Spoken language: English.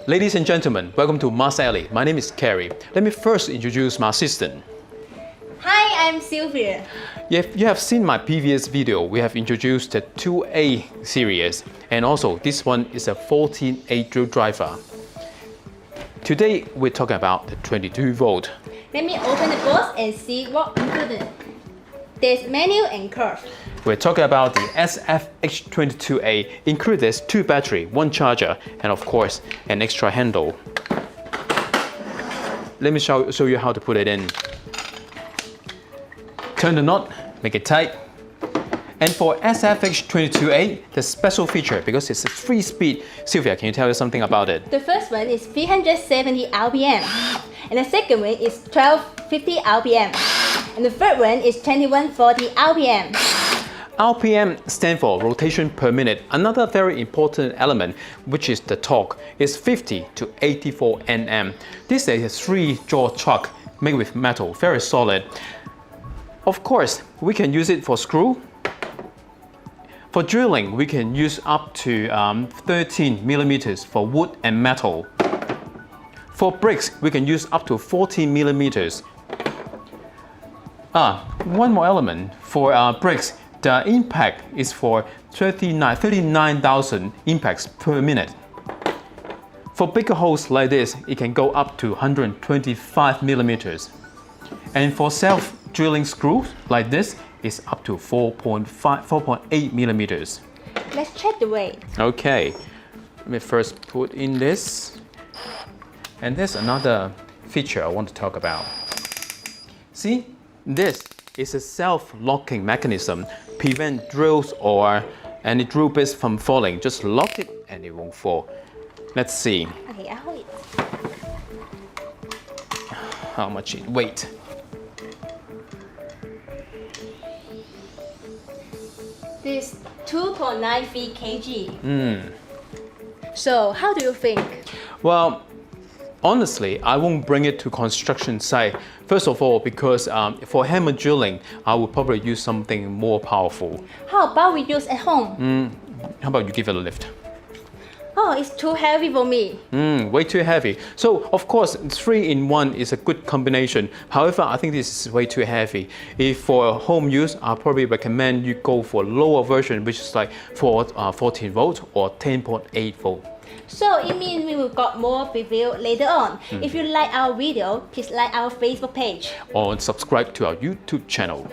Ladies and gentlemen, welcome to Master Alley. My name is Carrie. Let me first introduce my assistant. Hi, I'm Sylvia. If you have seen my previous video, we have introduced the 2A series, and also this one is a 14A drill driver. Today we're talking about the 22 volt. Let me open the box and see what included. There's manual and curve. We're talking about the SFH22A. Includes 2 battery, 1 charger, and of course an extra handle. Let me show you how to put it in. Turn the knot, make it tight. And for SFH22A, the special feature, because it's a 3-speed, Sylvia, can you tell us something about it? The first one is 370 RPM, and the second one is 1250 RPM, and the third one is 2140 RPM. RPM stands for rotation per minute. Another very important element, which is the torque, is 50 to 84 Nm. This is a 3-jaw chuck made with metal, very solid. Of course, we can use it for screw. For drilling, we can use up to 13 millimeters for wood and metal. For bricks, we can use up to 14 millimeters. One more element. For bricks, the impact is for 39,000 impacts per minute. For bigger holes like this, it can go up to 125 millimeters. And for self-drilling screws like this, it's up to 4.8 millimeters. Let's check the weight. Okay, let me first put in this. And there's another feature I want to talk about. See, this is a self-locking mechanism. Prevent drills or any drill bits from falling. Just lock it and it won't fall. Let's see. Okay, I hold it. How much it weighs. This 2.93 kg. So, how do you think? Well, honestly, I won't bring it to construction site. First of all, because for hammer drilling, I would probably use something more powerful. How about we use at home? How about you give it a lift? Oh, it's too heavy for me. Way too heavy. So, of course, 3-in-1 is a good combination. However, I think this is way too heavy. If for home use, I'll probably recommend you go for lower version, which is like for 14 volt or 10.8 volt. So it means we will got more review later on. If you like our video, please like our Facebook page. Or subscribe to our YouTube channel.